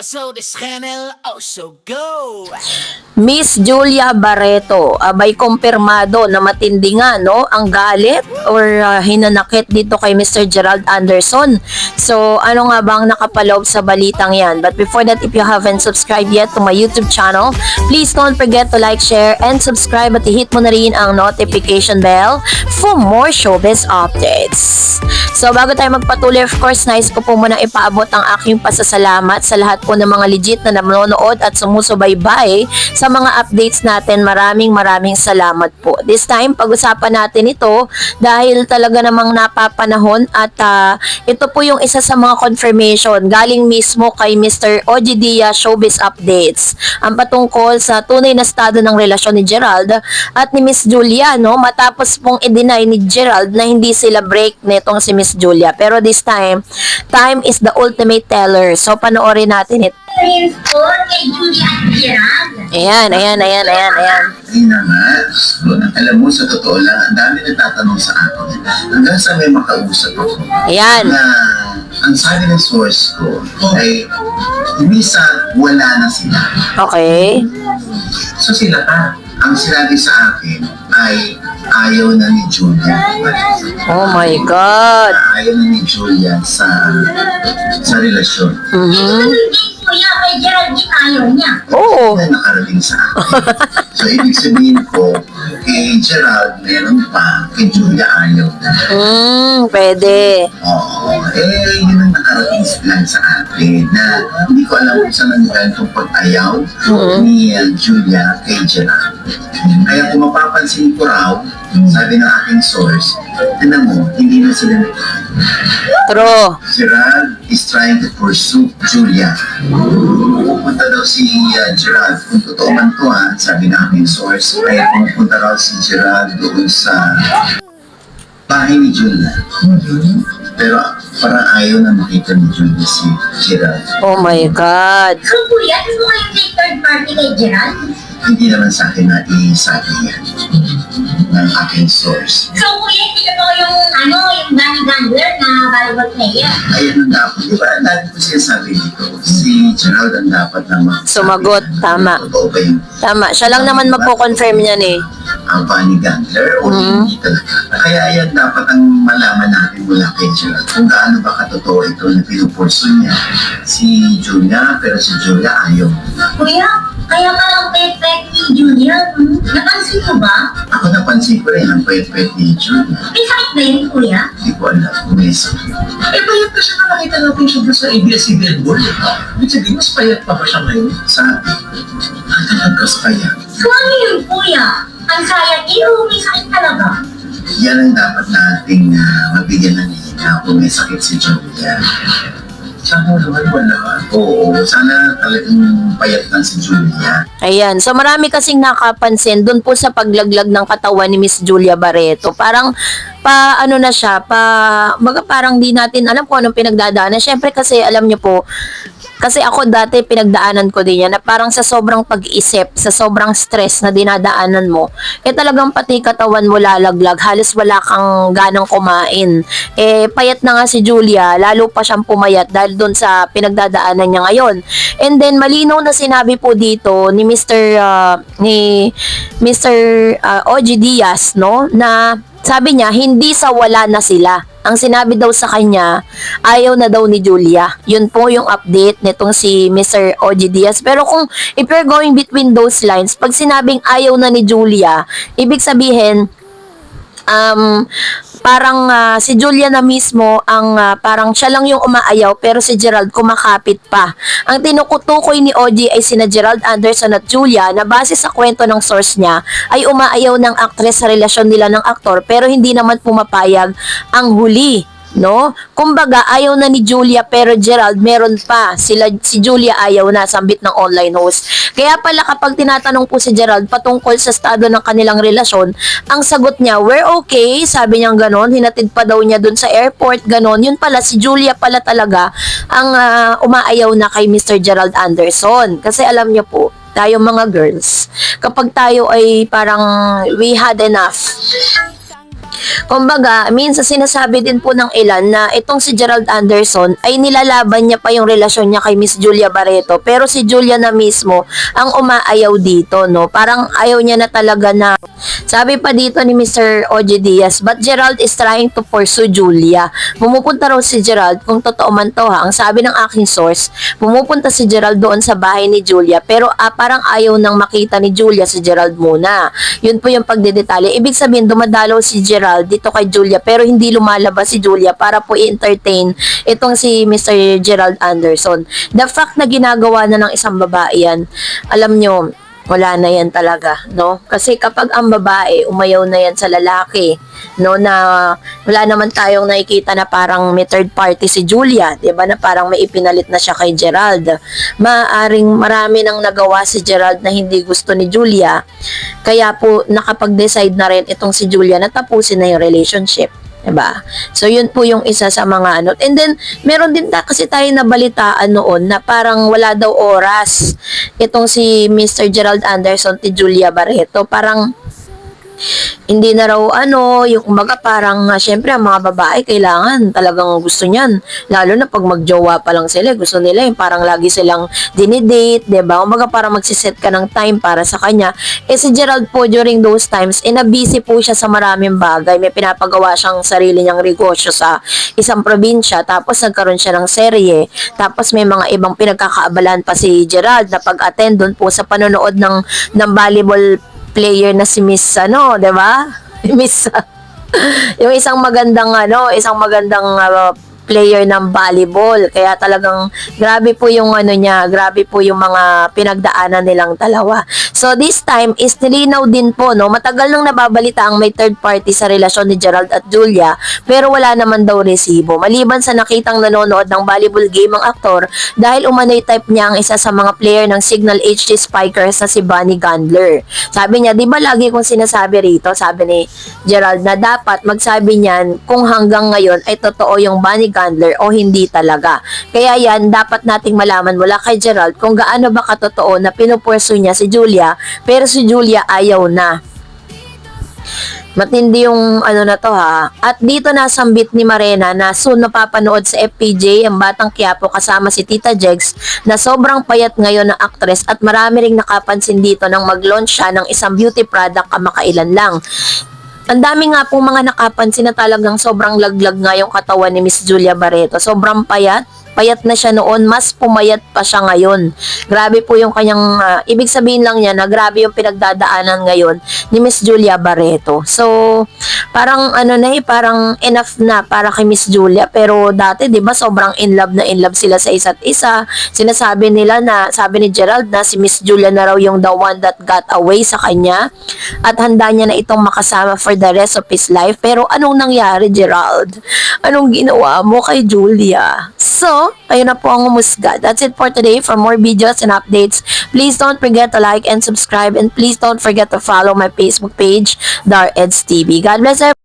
So this channel also go. Miss Julia Barreto, abay kumpirmado na matindi nga no ang galit or hinanakit dito kay Mr. Gerald Anderson. So ano nga bang nakapaloob sa balitang yan? But before that, if you haven't subscribed yet to my YouTube channel, please don't forget to like, share, and subscribe at i-hit mo na rin ang notification bell for more showbiz updates. So bago tayo magpatuloy, of course, nais ko po muna ipaabot ang aking pasasalamat sa lahat po ng mga legit na nanonood at sumusubaybay sa mga updates natin. Maraming salamat po. This time, pag-usapan natin ito dahil talaga namang napapanahon at ito po yung isa sa mga confirmation galing mismo kay Mr. OG Diaz Showbiz Updates. Ang patungkol sa tunay na estado ng relasyon ni Gerald at ni Miss Julia, no? Matapos pong i-deny ni Gerald na hindi sila break netong si Miss Julia. Pero this time is the ultimate teller. So, panoorin natin ito. Kay Julia at Gerald. Ayan. Ayun na nga. Alam mo, sa totoo lang, ang dami nagtatanong sa akin. Hanggang sa may makausap ako. Ayan. Na ang sabi ng source ko ay minsan wala na sila. Okay. So sila pa. Ang sinabi sa akin ay ayaw na ni Julia. Oh my God. Ayaw na ni Julia sa relasyon. Kuya, kay Gerald din ayaw niya. Oo. Na nakarating sa akin. So, ibig sabihin ko, kay Gerald, meron pa. Kay Julia, ayaw na. Pwede. Oo. Yun ang nakarating lang sa akin na hindi ko alam kung saan nangyari itong pag-ayaw ni Julia kay Gerald. Kaya kung mapapansin ko raw, sabi ng aking source, alam mo, hindi na sila True. Gerald is trying to pursue Julia. Pupunta daw si Gerald. Kung totoo man to sabi ng aking source, ay pupunta raw si Gerald doon sa bahay ni Julia. Pero parang ayaw na makita ni Julia si Gerald. Oh my God. So kuya, ano mo yung may third party kay Gerald? Hindi naman sa akin na isabi yan ng aking source. So kuya, hindi na ba yung Danny Gandler na volleyball player? Ayun ang dapat. Di ba, dati ko sinasabi dito, si Gerald ang dapat na Sumagot. Tama. Totoo ba yung Tama. Siya lang naman magpo-confirm niyan eh. ang Danny Gandler o hindi talaga. Kaya yan dapat ang malaman natin mula kay Gerald. Kung gaano ba katotoo ito na pinupurso niya si Julia, pero si Julia ayaw. Kuya, kaya pala ang pet-pet ni Julia. Napansin mo ba? Ako napansin ko rin ang pwet-pwet ni Julia. May sakit ba yun, kuya? Hindi ko alam kung may sakit. Payat na siya na nakita natin siya doon sa ABS-CBN Board. Ibig sabihin, mas payat pa ba siya ngayon? Sabi, ang talagas pa yan. So ano yun, kuya? Ang sayang, may sakit talaga. Yan ang dapat nating mabigyan ng hina kung may sakit si Julia. Sana wala. Oo, sana talagang payat lang si Julia. Ayan. So marami kasing nakapansin dun po sa paglaglag ng katawan ni Miss Julia Barreto. Parang na siya, parang di natin alam kung anong pinagdadaanan. Syempre kasi alam niyo po, kasi ako dati pinagdaanan ko din yan na parang sa sobrang pag-iisip, sa sobrang stress na dinadaanan mo, talagang pati katawan mo lalaglag, halos wala kang ganang kumain. Payat na nga si Julia, lalo pa siyang pumayat dahil doon sa pinagdadaanan niya ngayon. And then malinaw na sinabi po dito ni Mr. OG Diaz, no, na sabi niya, hindi sa wala na sila. Ang sinabi daw sa kanya, ayaw na daw ni Julia. Yun po yung update nitong si Mr. OG Diaz. Pero kung if you're going between those lines, pag sinabing ayaw na ni Julia, ibig sabihin, parang si Julia na mismo ang parang siya lang yung umaayaw pero si Gerald kumakapit pa. Ang tinukutukoy ni OG ay sina Gerald Anderson at Julia na base sa kwento ng source niya ay umaayaw ng aktres sa relasyon nila ng aktor pero hindi naman pumapayag ang huli. No? Kumbaga, ayaw na ni Julia pero Gerald meron pa. Si Julia ayaw na, sambit ng online host. Kaya pala kapag tinatanong po si Gerald patungkol sa estado ng kanilang relasyon, ang sagot niya, we're okay, sabi niya ganon, hinatid pa daw niya dun sa airport, ganon. Yun pala, si Julia pala talaga ang umaayaw na kay Mr. Gerald Anderson. Kasi alam niyo po, tayo mga girls, kapag tayo ay parang we had enough, Kumbaga, minsan sinasabi din po ng ilan na itong si Gerald Anderson ay nilalaban niya pa yung relasyon niya kay Miss Julia Barreto. Pero si Julia na mismo ang umaayaw dito, no? Parang ayaw niya na talaga na. Sabi pa dito ni Mr. OG Diaz, but Gerald is trying to pursue Julia. Pumupunta raw si Gerald, kung totoo man to ha, ang sabi ng aking source, pumupunta si Gerald doon sa bahay ni Julia, pero parang ayaw nang makita ni Julia si Gerald muna. Yun po yung pagdedetalye. Ibig sabihin, dumadalaw si Gerald dito kay Julia pero hindi lumalabas si Julia para po i-entertain itong si Mr. Gerald Anderson. The fact na ginagawa na ng isang babae yan, alam nyo, wala na yan talaga, no? Kasi kapag ang babae, umayaw na yan sa lalaki, no, na wala naman tayong nakikita na parang may third party si Julia, di ba, na parang may ipinalit na siya kay Gerald. Maaring marami nang nagawa si Gerald na hindi gusto ni Julia, kaya po nakapag-decide na rin itong si Julia na tapusin na yung relationship. Diba? So, yun po yung isa sa mga ano. And then, meron din kasi tayo nabalitaan noon na parang wala daw oras itong si Mr. Gerald Anderson ti Julia Barreto. Parang hindi na raw yung umaga parang syempre ang mga babae kailangan talagang gusto niyan. Lalo na pag magjowa pa lang sila, gusto nila yung parang lagi silang dinidate, 'di ba? Umaga para magsiset ka ng time para sa kanya. Si Gerald po during those times, busy po siya sa maraming bagay. May pinapagawa siyang sarili niyang negosyo sa isang probinsya, tapos nagkaroon siya ng serye, tapos may mga ibang pinagkakaabalan pa si Gerald na pag-attend doon po sa panonood ng volleyball player na si Miss 'di ba? Miss yung isang magandang player ng volleyball. Kaya talagang grabe po yung niya, grabe po yung mga pinagdaanan nilang dalawa. So this time is nilinaw din po, no, matagal nang nababalita ang may third party sa relasyon ni Gerald at Julia, pero wala naman daw resibo. Maliban sa nakitang nanonood ng volleyball game ang aktor dahil umano'y type niya ang isa sa mga player ng Signal HT Spikers na si Bunny Gandler. Sabi niya, di ba lagi kong sinasabi rito, sabi ni Gerald, na dapat magsabi niyan kung hanggang ngayon ay totoo yung Bunny Gandler o hindi talaga. Kaya yan, dapat nating malaman mula kay Gerald kung gaano ba katotoo na pinupwerso niya si Julia, pero si Julia ayaw na. Matindi yung na to ha. At dito nasambit ni Marena na soon mapapanood sa FPJ ang Batang Quiapo kasama si Tita Jegs na sobrang payat ngayon ng actress at marami ring nakapansin dito nang mag-launch siya ng isang beauty product kamakailan lang. Ang dami nga pong mga nakapansin na talagang sobrang laglag nga yung katawan ni Miss Julia Barreto. Sobrang payat. Payat na siya noon, mas pumayat pa siya ngayon. Grabe po yung kanyang, ibig sabihin lang niya na grabe yung pinagdadaanan ngayon ni Miss Julia Barreto. So, parang parang enough na para kay Miss Julia. Pero dati, di ba, sobrang in love sila sa isa't isa. Sinasabi nila na, sabi ni Gerald na si Miss Julia na raw yung the one that got away sa kanya. At handa niya na itong makasama for the rest of his life. Pero anong nangyari, Gerald? Anong ginawa mo kay Julia? So, kayo na po ang humusga. That's it for today. For more videos and updates, please don't forget to like and subscribe, and please don't forget to follow my Facebook page, Dar Eds TV. God bless everyone.